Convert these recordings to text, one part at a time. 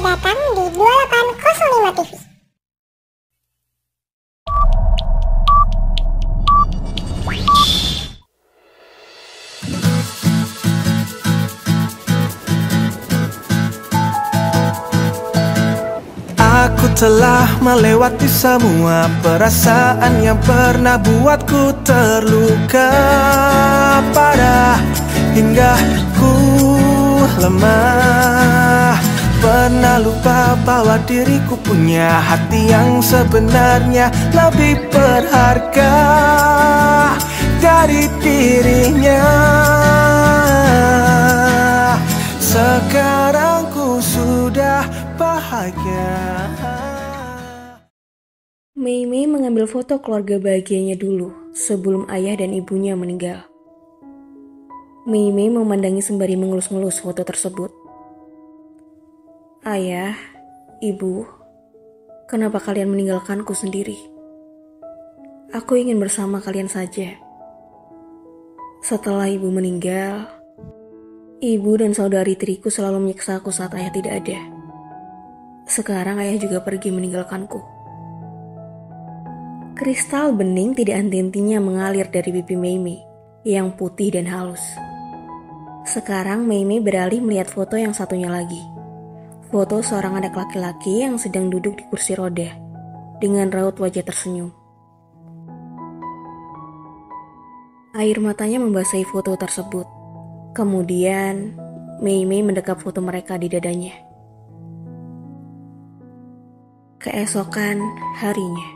Selamat datang di 2805 TV. Aku telah melewati semua perasaan yang pernah buatku terluka parah, hingga ku lemah. Pernah lupa bahwa diriku punya hati yang sebenarnya lebih berharga dari dirinya. Sekarang ku sudah bahagia. Mei Mei mengambil foto keluarga bahagianya dulu sebelum ayah dan ibunya meninggal. Mei Mei memandangi sembari mengelus-ngelus foto tersebut. Ayah, ibu, kenapa kalian meninggalkanku sendiri? Aku ingin bersama kalian saja. Setelah ibu meninggal, ibu dan saudari tiriku selalu menyiksa aku saat ayah tidak ada. Sekarang ayah juga pergi meninggalkanku. Kristal bening tidak henti-hentinya mengalir dari pipi Mei Mei yang putih dan halus. Sekarang Mei Mei beralih melihat foto yang satunya lagi. Foto seorang anak laki-laki yang sedang duduk di kursi roda dengan raut wajah tersenyum. Air matanya membasahi foto tersebut. Kemudian Mei Mei mendekap foto mereka di dadanya. Keesokan harinya,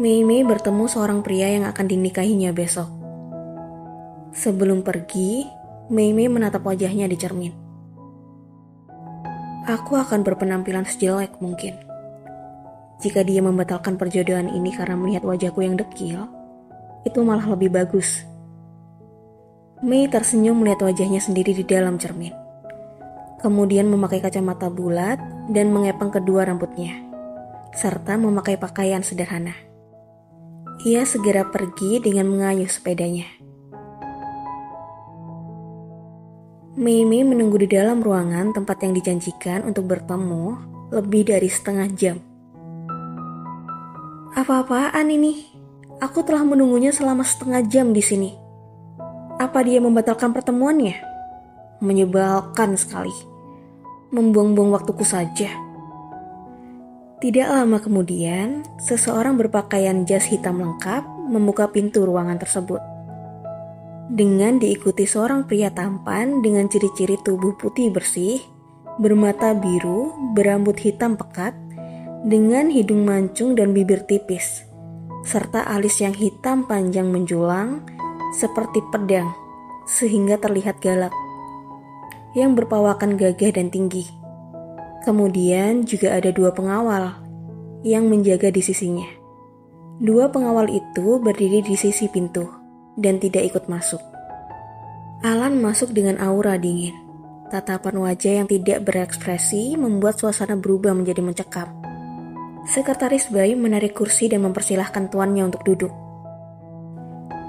Mei Mei bertemu seorang pria yang akan dinikahinya besok. Sebelum pergi, Mei Mei menatap wajahnya di cermin. Aku akan berpenampilan sejelek mungkin. Jika dia membatalkan perjodohan ini karena melihat wajahku yang dekil, itu malah lebih bagus. Mei tersenyum melihat wajahnya sendiri di dalam cermin. Kemudian memakai kacamata bulat dan mengepang kedua rambutnya, serta memakai pakaian sederhana. Ia segera pergi dengan mengayuh sepedanya. Mei Mei menunggu di dalam ruangan tempat yang dijanjikan untuk bertemu lebih dari setengah jam. Apa-apaan ini? Aku telah menunggunya selama setengah jam di sini. Apa dia membatalkan pertemuannya? Menyebalkan sekali. Membuang-buang waktuku saja. Tidak lama kemudian, seseorang berpakaian jas hitam lengkap membuka pintu ruangan tersebut. Dengan diikuti seorang pria tampan dengan ciri-ciri tubuh putih bersih, bermata biru, berambut hitam pekat, dengan hidung mancung dan bibir tipis, serta alis yang hitam panjang menjulang seperti pedang sehingga terlihat galak, yang berpawakan gagah dan tinggi. Kemudian juga ada dua pengawal yang menjaga di sisinya. Dua pengawal itu berdiri di sisi pintu dan tidak ikut masuk. Alan masuk dengan aura dingin. Tatapan wajah yang tidak berekspresi membuat suasana berubah menjadi mencekam. Sekretaris Bai menarik kursi dan mempersilahkan tuannya untuk duduk.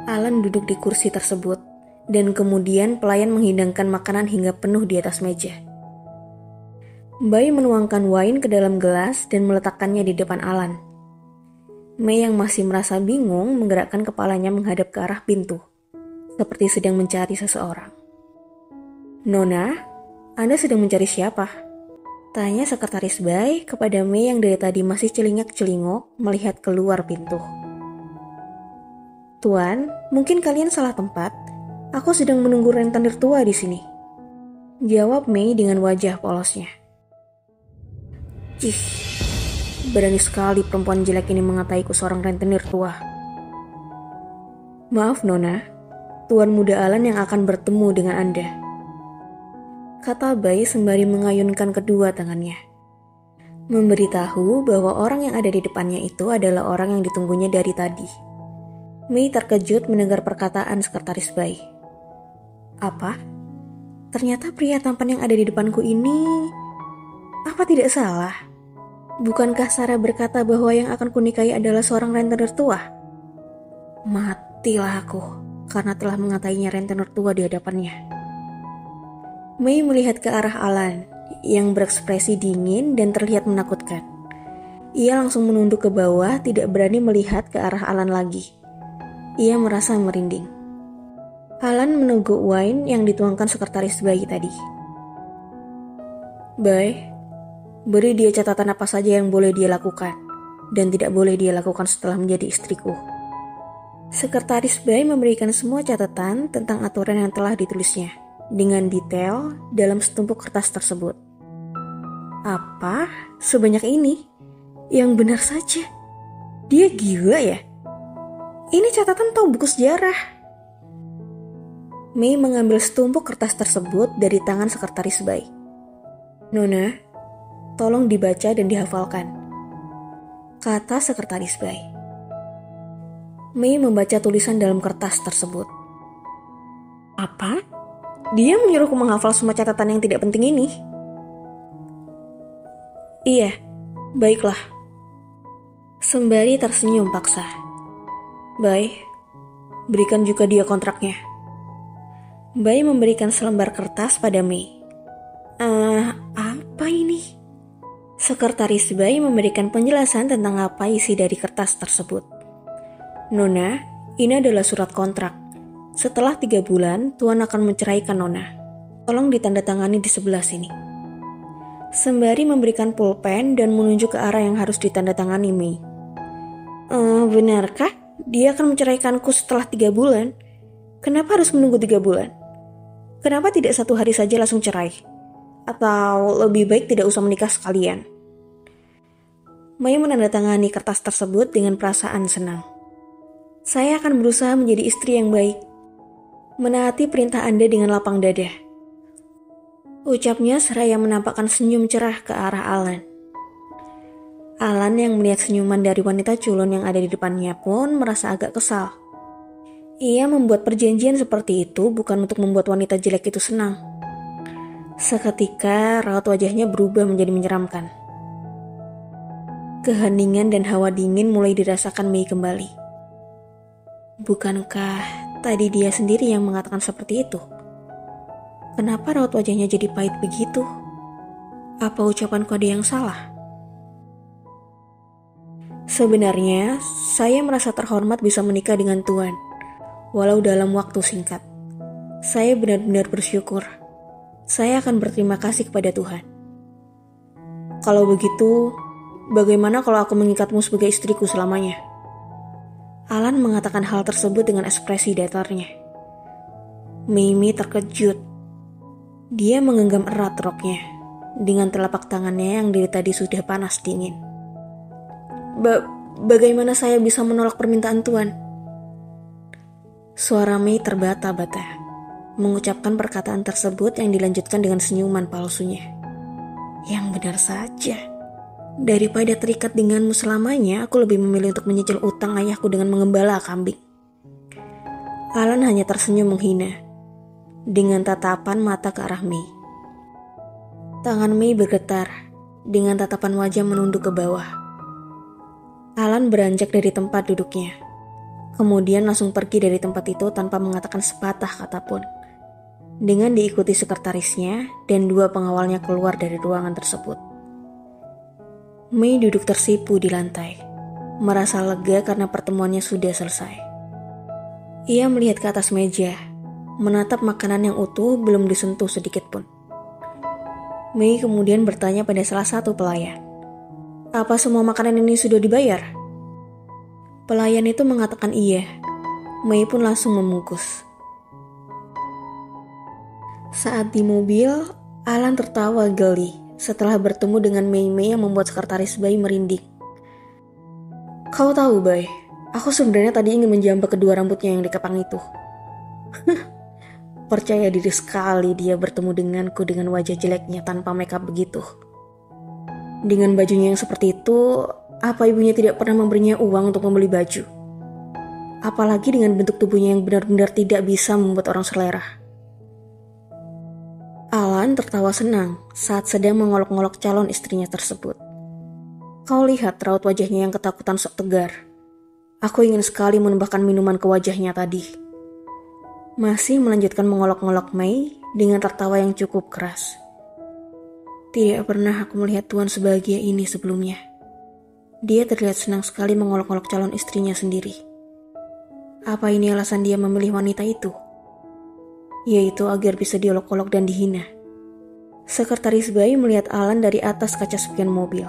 Alan duduk di kursi tersebut, dan kemudian pelayan menghidangkan makanan hingga penuh di atas meja. Bai menuangkan wine ke dalam gelas dan meletakkannya di depan Alan. Mei yang masih merasa bingung menggerakkan kepalanya menghadap ke arah pintu, seperti sedang mencari seseorang. "Nona, Anda sedang mencari siapa?" tanya sekretaris Bai kepada Mei yang dari tadi masih celingak-celingok melihat keluar pintu. "Tuan, mungkin kalian salah tempat. Aku sedang menunggu rentenir tua di sini," jawab Mei dengan wajah polosnya. "Ih, berani sekali perempuan jelek ini mengataiku seorang rentenir tua." "Maaf Nona, Tuan muda Alan yang akan bertemu dengan Anda," kata Bai sembari mengayunkan kedua tangannya, memberitahu bahwa orang yang ada di depannya itu adalah orang yang ditunggunya dari tadi. Mei terkejut mendengar perkataan sekretaris Bai. Apa? Ternyata pria tampan yang ada di depanku ini... Apa tidak salah? Bukankah Sarah berkata bahwa yang akan kunikahi adalah seorang rentenir tua? Matilah aku karena telah mengatainya rentenir tua di hadapannya. Mei melihat ke arah Alan yang berekspresi dingin dan terlihat menakutkan. Ia langsung menunduk ke bawah, tidak berani melihat ke arah Alan lagi. Ia merasa merinding. Alan meneguk wine yang dituangkan sekretaris bayi tadi. Bay, beri dia catatan apa saja yang boleh dia lakukan dan tidak boleh dia lakukan setelah menjadi istriku. Sekretaris Bay memberikan semua catatan tentang aturan yang telah ditulisnya dengan detail dalam setumpuk kertas tersebut. Apa? Sebanyak ini? Yang benar saja. Dia gila ya? Ini catatan atau buku sejarah? May mengambil setumpuk kertas tersebut dari tangan sekretaris Bay. Nona, tolong dibaca dan dihafalkan, kata sekretaris Bay. May membaca tulisan dalam kertas tersebut. Apa? Dia menyuruhku menghafal semua catatan yang tidak penting ini. Iya, baiklah. Sembari tersenyum paksa. Bay, berikan juga dia kontraknya. Bay memberikan selembar kertas pada May. Apa ini? Sekretaris Bay memberikan penjelasan tentang apa isi dari kertas tersebut. Nona, ini adalah surat kontrak. Setelah 3 bulan, Tuan akan menceraikan Nona. Tolong ditandatangani di sebelah sini. Sembari memberikan pulpen dan menunjuk ke arah yang harus ditandatangani May. Benarkah? Dia akan menceraikanku setelah 3 bulan? Kenapa harus menunggu 3 bulan? Kenapa tidak 1 hari saja langsung cerai? Atau lebih baik tidak usah menikah sekalian? May menandatangani kertas tersebut dengan perasaan senang. Saya akan berusaha menjadi istri yang baik. Menaati perintah Anda dengan lapang dada. Ucapnya seraya menampakkan senyum cerah ke arah Alan. Alan yang melihat senyuman dari wanita culun yang ada di depannya pun merasa agak kesal. Ia membuat perjanjian seperti itu bukan untuk membuat wanita jelek itu senang. Seketika raut wajahnya berubah menjadi menyeramkan. Keheningan dan hawa dingin mulai dirasakan May kembali. Bukankah tadi dia sendiri yang mengatakan seperti itu? Kenapa raut wajahnya jadi pahit begitu? Apa ucapanku ada yang salah? Sebenarnya, saya merasa terhormat bisa menikah dengan Tuan, walau dalam waktu singkat. Saya benar-benar bersyukur. Saya akan berterima kasih kepada Tuhan. Kalau begitu, bagaimana kalau aku mengikatmu sebagai istriku selamanya? Alan mengatakan hal tersebut dengan ekspresi datarnya. Mimi terkejut. Dia menggenggam erat roknya dengan telapak tangannya yang dari tadi sudah panas dingin. Bagaimana saya bisa menolak permintaan Tuan? Suara May terbata-bata, mengucapkan perkataan tersebut yang dilanjutkan dengan senyuman palsunya. Yang benar saja. Daripada terikat denganmu selamanya, aku lebih memilih untuk menyicil utang ayahku dengan mengembala kambing. Alan hanya tersenyum menghina, dengan tatapan mata ke arah May. Tangan May bergetar, dengan tatapan wajah menunduk ke bawah. Alan beranjak dari tempat duduknya, kemudian langsung pergi dari tempat itu tanpa mengatakan sepatah kata pun. Dengan diikuti sekretarisnya dan 2 pengawalnya keluar dari ruangan tersebut. May duduk tersipu di lantai, merasa lega karena pertemuannya sudah selesai. Ia melihat ke atas meja, menatap makanan yang utuh belum disentuh sedikit pun. May kemudian bertanya pada salah satu pelayan, "Apa semua makanan ini sudah dibayar?" Pelayan itu mengatakan iya. May pun langsung membungkus. Saat di mobil, Alan tertawa geli setelah bertemu dengan May yang membuat sekretaris Bay merinding. "Kau tahu, Bay, aku sebenarnya tadi ingin menjambak kedua rambutnya yang dikepang itu." Percaya diri sekali dia bertemu denganku dengan wajah jeleknya tanpa makeup begitu. Dengan bajunya yang seperti itu, apa ibunya tidak pernah memberinya uang untuk membeli baju? Apalagi dengan bentuk tubuhnya yang benar-benar tidak bisa membuat orang selera. Alan tertawa senang saat sedang mengolok-ngolok calon istrinya tersebut. Kau lihat raut wajahnya yang ketakutan sok tegar. Aku ingin sekali menambahkan minuman ke wajahnya tadi. Masih melanjutkan mengolok-ngolok May dengan tertawa yang cukup keras. Tidak pernah aku melihat Tuan sebahagia ini sebelumnya. Dia terlihat senang sekali mengolok-olok calon istrinya sendiri. Apa ini alasan dia memilih wanita itu? Yaitu agar bisa diolok-olok dan dihina. Sekretaris Bayu melihat Alan dari atas kaca spion mobil.